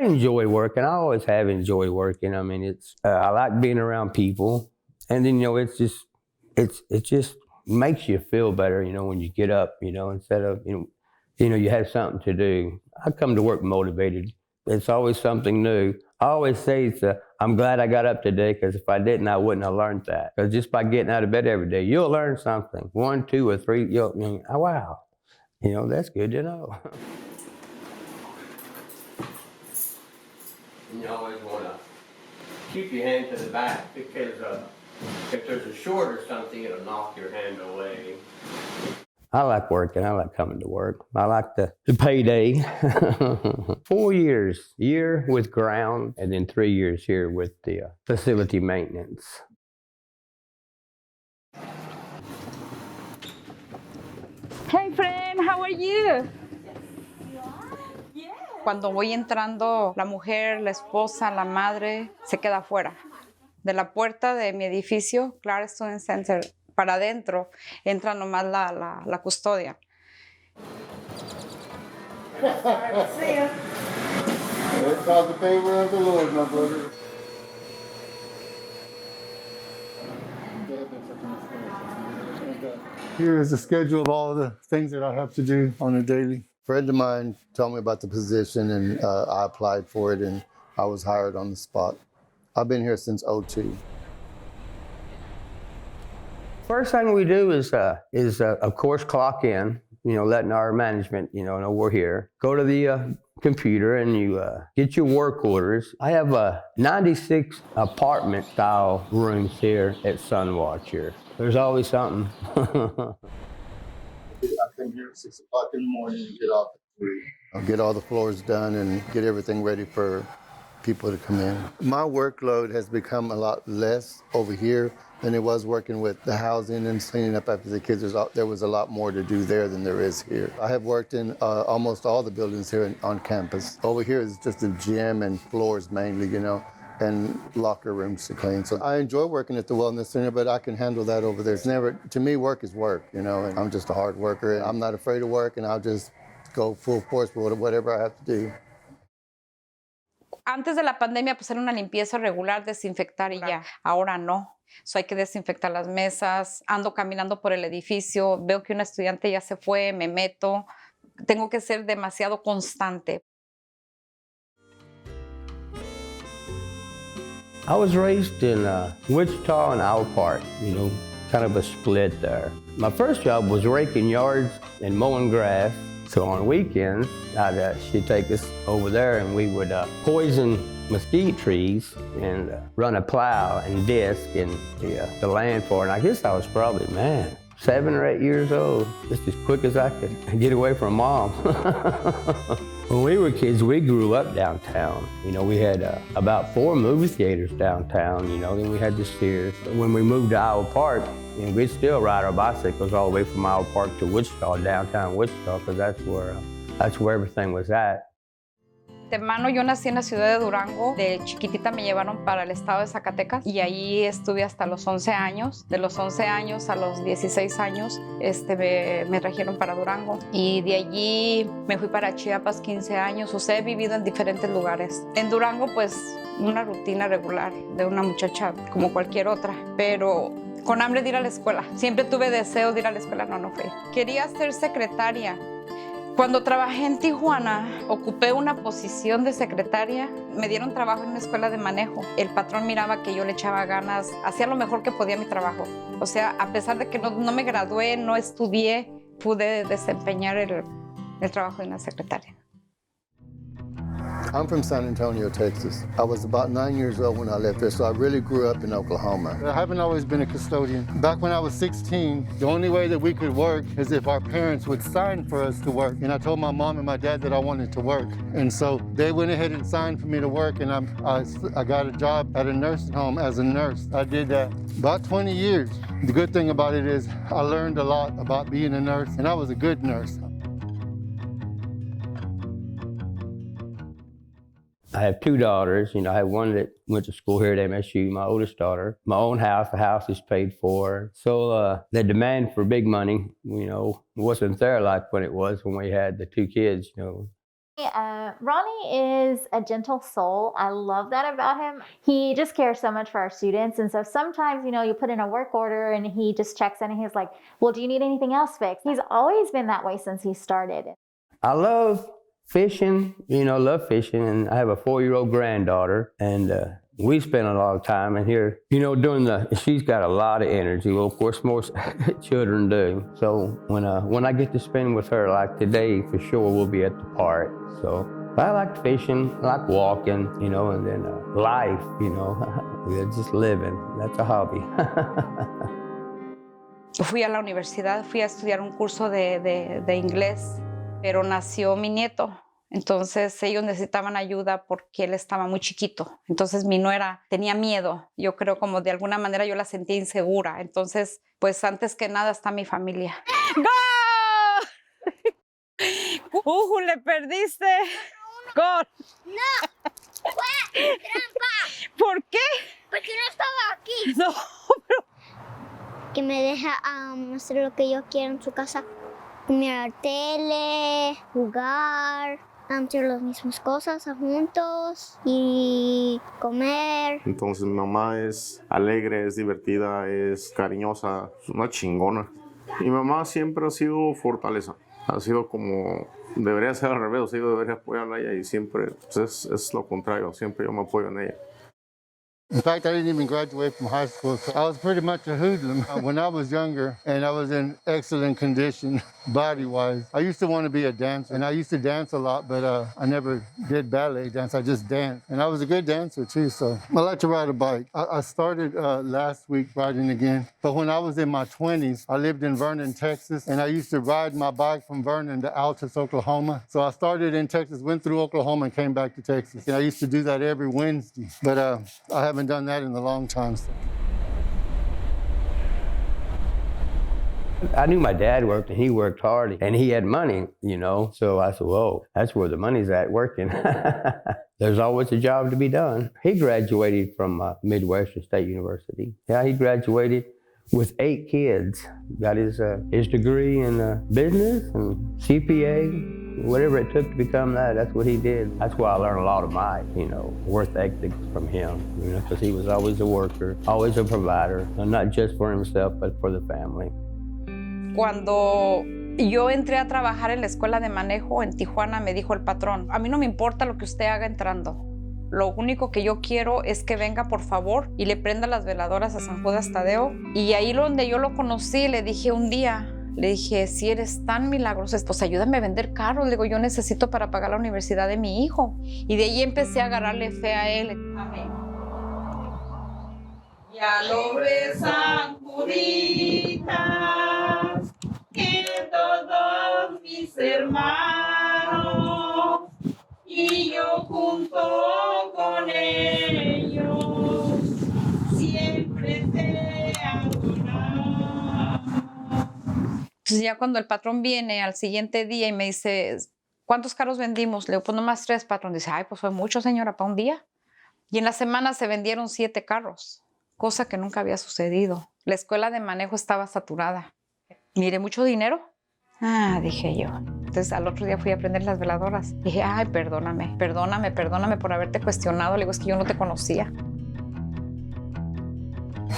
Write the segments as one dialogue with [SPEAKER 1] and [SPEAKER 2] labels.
[SPEAKER 1] I enjoy working. I always have enjoyed working. I mean, I like being around people, and then it just makes you feel better. When you get up, instead of you have something to do. I come to work motivated. It's always something new. I always say, I'm glad I got up today, because if I didn't, I wouldn't have learned that. Because just by getting out of bed every day, you'll learn something. 1, 2, or 3, oh, wow. That's good to know. You always want to keep your hand to the back, because if there's a short or something, it'll knock your hand away. I like working. I like coming to work. I like the payday. 4 years, year with ground, and then 3 years here with the facility maintenance.
[SPEAKER 2] Hey friend, how are you? Cuando voy entrando, la mujer, la esposa, la madre, se queda afuera. De la puerta de mi edificio, Clarissa Student Center, para adentro, entra nomás la custodia.
[SPEAKER 3] See ya. It's called the favor of the Lord, my brother. Here is the schedule of all the things that I have to do on a daily. A friend of mine told me about the position, and I applied for it, and I was hired on the spot. I've been here since '02.
[SPEAKER 1] First thing we do is of course, clock in, letting our management, know we're here. Go to the computer and you get your work orders. I have 96 apartment style rooms here at Sunwatch here. There's always something.
[SPEAKER 3] I come here at 6 o'clock in the morning and get off at 3. I'll get all the floors done and get everything ready for people to come in. My workload has become a lot less over here than it was working with the housing and cleaning up after the kids. There was a lot more to do there than there is here. I have worked in almost all the buildings here on campus. Over here is just a gym and floors mainly, and locker rooms to clean. So I enjoy working at the wellness center, but I can handle that over there. To me, work is work, and I'm just a hard worker. I'm not afraid of work, and I'll just go full force with whatever I have to do.
[SPEAKER 2] Antes de la pandemia, pues era una limpieza regular, desinfectar y ya. Ahora no. So hay que desinfectar las mesas. Ando caminando por el edificio, veo que una estudiante ya se fue, me meto. Tengo que ser demasiado constante.
[SPEAKER 1] I was raised in Wichita and Owl Park, kind of a split there. My first job was raking yards and mowing grass. So on weekends, she'd take us over there and we would poison mesquite trees and run a plow and disc in the land for it. And I guess I was probably, 7 or 8 years old, just as quick as I could get away from mom. When we were kids, we grew up downtown. We had about 4 movie theaters downtown, then we had the Sears. When we moved to Owl Park, we'd still ride our bicycles all the way from Owl Park to Wichita, downtown Wichita, because that's where everything was at.
[SPEAKER 2] De mano, yo nací en la ciudad de Durango. De chiquitita me llevaron para el estado de Zacatecas y ahí estuve hasta los 11 años. De los 11 años a los 16 años me trajeron para Durango. Y de allí me fui para Chiapas 15 años. O sea, he vivido en diferentes lugares. En Durango, pues, una rutina regular de una muchacha como cualquier otra, pero con hambre de ir a la escuela. Siempre tuve deseo de ir a la escuela, no fui. Quería ser secretaria. Cuando trabajé en Tijuana, ocupé una posición de secretaria. Me dieron trabajo en una escuela de manejo. El patrón miraba que yo le echaba ganas, hacía lo mejor que podía mi trabajo. O sea, a pesar de que no me gradué, no estudié, pude desempeñar el trabajo de una secretaria.
[SPEAKER 3] I'm from San Antonio, Texas. I was about 9 years old when I left there, so I really grew up in Oklahoma. I haven't always been a custodian. Back when I was 16, the only way that we could work is if our parents would sign for us to work. And I told my mom and my dad that I wanted to work. And so they went ahead and signed for me to work, and I got a job at a nursing home as a nurse. I did that about 20 years. The good thing about it is I learned a lot about being a nurse, and I was a good nurse.
[SPEAKER 1] I have 2 daughters. I have one that went to school here at MSU, my oldest daughter. My own house, the house is paid for. So the demand for big money, wasn't there like when it was when we had the 2 kids,
[SPEAKER 4] Ronnie is a gentle soul. I love that about him. He just cares so much for our students. And so sometimes, you put in a work order and he just checks in and he's like, well, do you need anything else fixed? He's always been that way since he started.
[SPEAKER 1] I love fishing, love fishing, and I have a 4-year-old granddaughter, and we spend a lot of time in here, she's got a lot of energy. Well, of course, most children do. So when I get to spend with her, like today, for sure, we'll be at the park. So I like fishing, I like walking, and then life, just living. That's a hobby.
[SPEAKER 2] Fui a la universidad, fui a estudiar un curso de inglés, pero nació mi nieto. Entonces ellos necesitaban ayuda porque él estaba muy chiquito. Entonces mi nuera tenía miedo. Yo creo como de alguna manera yo la sentía insegura. Entonces, pues antes que nada está mi familia. ¡Gol! ¡Le perdiste! ¡Gol!
[SPEAKER 5] No, fue trampa.
[SPEAKER 2] ¿Por qué?
[SPEAKER 5] Porque no estaba aquí.
[SPEAKER 2] No, pero...
[SPEAKER 5] Que me deja hacer lo que yo quiero en su casa. Mirar tele, jugar, hacer las mismas cosas juntos y comer.
[SPEAKER 6] Entonces mi mamá es alegre, es divertida, es cariñosa, es una chingona. Mi mamá siempre ha sido fortaleza, ha sido como, debería ser al revés, yo debería apoyarla a ella y siempre pues es lo contrario, siempre yo me apoyo en ella.
[SPEAKER 3] In fact, I didn't even graduate from high school, so I was pretty much a hoodlum. When I was younger and I was in excellent condition, body-wise, I used to want to be a dancer, and I used to dance a lot, but I never did ballet dance, I just danced. And I was a good dancer too, so I like to ride a bike. I started last week riding again, but when I was in my 20s, I lived in Vernon, Texas, and I used to ride my bike from Vernon to Altus, Oklahoma. So I started in Texas, went through Oklahoma, and came back to Texas. And I used to do that every Wednesday, but I haven't done that in a long time. So.
[SPEAKER 1] I knew my dad worked, and he worked hard, and he had money, So I said, whoa, that's where the money's at, working. There's always a job to be done. He graduated from Midwestern State University. Yeah, he graduated with 8 kids. Got his degree in business and CPA. Whatever it took to become that, that's what he did. That's why I learned a lot of my, work ethic from him, because he was always a worker, always a provider, not just for himself, but for the family.
[SPEAKER 2] Cuando yo entré a trabajar en la escuela de manejo en Tijuana, me dijo el patrón, a mí no me importa lo que usted haga entrando. Lo único que yo quiero es que venga, por favor, y le prenda las veladoras a San Judas Tadeo. Y ahí donde yo lo conocí, le dije un día, si eres tan milagroso, pues ayúdame a vender carros. Le digo, yo necesito para pagar la universidad de mi hijo. Y de ahí empecé a agarrarle fe a él. Amén. Ya lo ves, San Juditas, que todos mis hermanos y yo junto con ellos siempre te adoramos. Entonces ya cuando el patrón viene al siguiente día y me dice, ¿cuántos carros vendimos? Le digo, pues nomás 3, patrón. Dice, ay, pues fue mucho, señora, para un día. Y en la semana se vendieron 7 carros, cosa que nunca había sucedido. La escuela de manejo estaba saturada. Mire, mucho dinero. Ah, dije yo. Entonces al otro día fui a prender las veladoras. Dije, ay, perdóname por haberte cuestionado. Le digo, es que yo no te conocía.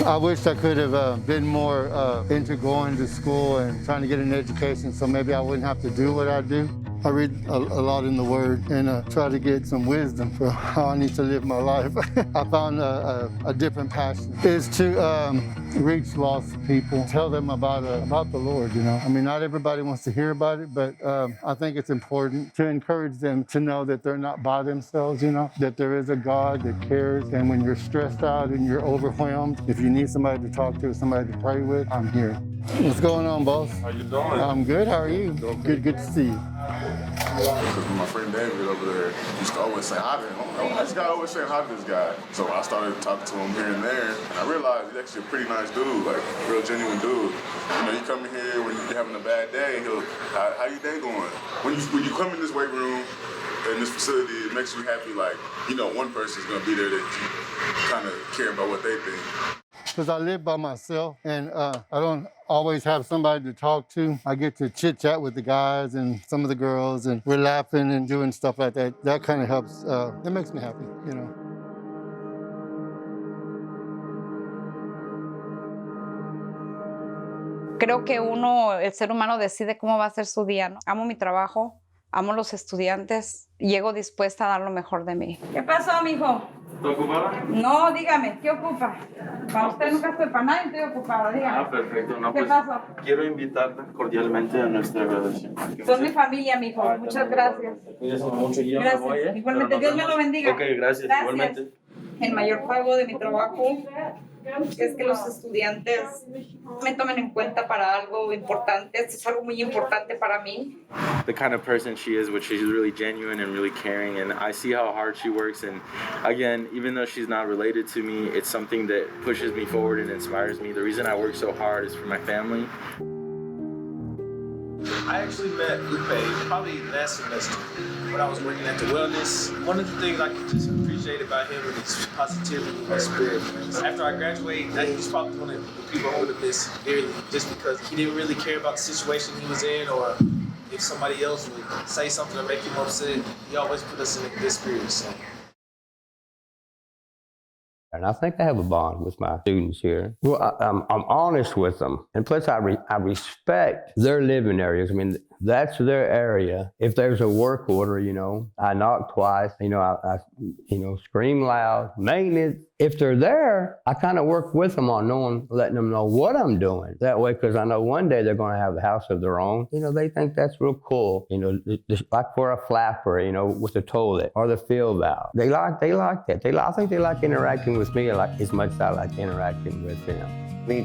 [SPEAKER 3] I wish I could have been more into going to school and trying to get an education, so maybe I wouldn't have to do what I do. I read a lot in the Word and try to get some wisdom for how I need to live my life. I found a different passion is to reach lost people, tell them about the Lord. I mean, not everybody wants to hear about it, but I think it's important to encourage them to know that they're not by themselves. That there is a God that cares, and when you're stressed out and you're overwhelmed, if you need somebody to talk to, somebody to pray with, I'm here. What's going on, boss?
[SPEAKER 6] How you doing?
[SPEAKER 3] I'm good. How are you? Good to see you.
[SPEAKER 6] My friend David over there used to always say hi to him. This guy always saying hi to this guy. So I started talking to him here and there, and I realized he's actually a pretty nice dude, like real genuine dude. You come in here when you're having a bad day, and he'll, how your day going? When you come in this weight room, in this facility, it makes you happy, like, one person's gonna be there that you kind of care about what they think.
[SPEAKER 3] because I live by myself and I don't always have somebody to talk to. I get to chit chat with the guys and some of the girls, and we're laughing and doing stuff like that. That kind of helps. It makes me happy, you know.
[SPEAKER 2] Creo que uno, el ser humano, decide cómo va a ser su día, ¿no? Amo mi trabajo, amo los estudiantes, llego dispuesta a dar lo mejor de mí. ¿Qué pasó, mijo?
[SPEAKER 7] ¿Está ocupada?
[SPEAKER 2] No, dígame, ¿qué ocupa? Para usted nunca estoy para nadie, estoy ocupada, dígame.
[SPEAKER 7] Ah, perfecto. No,
[SPEAKER 2] ¿Qué
[SPEAKER 7] pues,
[SPEAKER 2] pasó?
[SPEAKER 7] quiero invitarte cordialmente a nuestra graduación.
[SPEAKER 2] Son mi familia, mijo. Muchas gracias.
[SPEAKER 7] Cuídense mucho y yo me
[SPEAKER 2] Gracias.
[SPEAKER 7] voy, ¿eh?
[SPEAKER 2] Igualmente,
[SPEAKER 7] Pero
[SPEAKER 2] Dios
[SPEAKER 7] nos
[SPEAKER 2] me lo
[SPEAKER 7] vemos.
[SPEAKER 2] bendiga.
[SPEAKER 7] Ok, gracias. Igualmente.
[SPEAKER 2] El mayor pago de mi trabajo es que los estudiantes me tomen en cuenta para algo importante. Esto es algo muy importante para mí.
[SPEAKER 7] The kind of person she is, which she's really genuine and really caring, and I see how hard she works. And again, even though she's not related to me, it's something that pushes me forward and inspires me. The reason I work so hard is for my family.
[SPEAKER 8] I actually met Lupe probably last semester when I was working at the wellness. One of the things I could just appreciate about him is his positivity and his spirit. After I graduate, he's probably one of the people I would have missed dearly, just because he didn't really care about the situation he was in, or if somebody else would say something or make him upset. He always put us in a good spirit. So.
[SPEAKER 1] And I think I have a bond with my students here. Well, I'm honest with them. And plus, I respect their living areas. I mean, that's their area. If there's a work order, you know, I knock twice, you know, I scream loud. Maintenance, if they're there, I kind of work with them on letting them know what I'm doing. That way, because I know one day they're going to have a house of their own. You know, they think that's real cool. You know, just like for a flapper, you know, with the toilet or the fill valve. They like that. I think they like interacting with me like as much as I like interacting with them.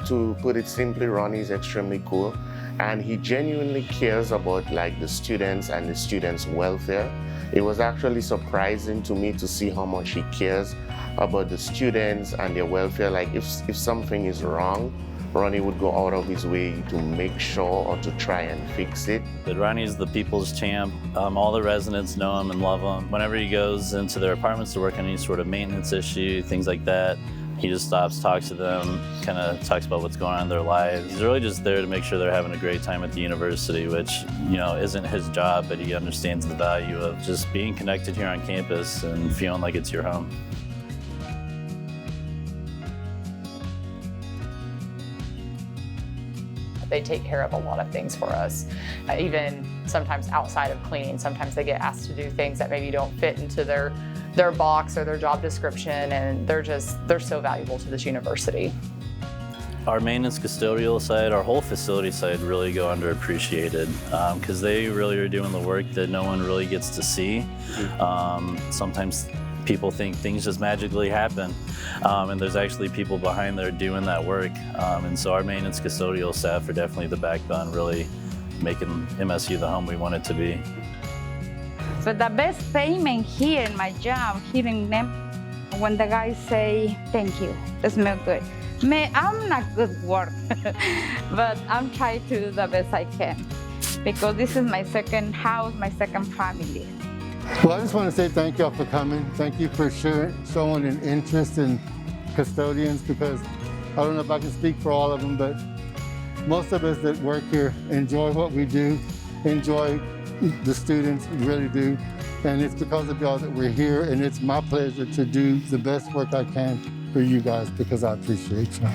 [SPEAKER 9] To put it simply, Ronnie is extremely cool, and he genuinely cares about like the students and the students' welfare. It was actually surprising to me to see how much he cares about the students and their welfare. Like if something is wrong, Ronnie would go out of his way to make sure or to try and fix it.
[SPEAKER 10] But Ronnie's the people's champ. All the residents know him and love him. Whenever he goes into their apartments to work on any sort of maintenance issue, things like that, he just stops, talks to them, kind of talks about what's going on in their lives. He's really just there to make sure they're having a great time at the university, which, you know, isn't his job, but he understands the value of just being connected here on campus and feeling like it's your home.
[SPEAKER 11] They take care of a lot of things for us, even sometimes outside of cleaning. Sometimes they get asked to do things that maybe don't fit into their box or their job description, and they're so valuable to this university.
[SPEAKER 10] Our maintenance custodial side, our whole facility side really go underappreciated because they really are doing the work that no one really gets to see. Sometimes people think things just magically happen, and there's actually people behind there doing that work. And so our maintenance custodial staff are definitely the backbone, really making MSU the home we want it to be.
[SPEAKER 2] But the best payment here in my job, hearing them, when the guys say, thank you, it smells good. I'm not good work, but I'm trying to do the best I can because this is my second house, my second family.
[SPEAKER 3] Well, I just want to say thank y'all for coming. Thank you for showing an interest in custodians, because I don't know if I can speak for all of them, but most of us that work here enjoy what we do, enjoy the students, really do. And it's because of y'all that we're here, and it's my pleasure to do the best work I can for you guys because I appreciate you.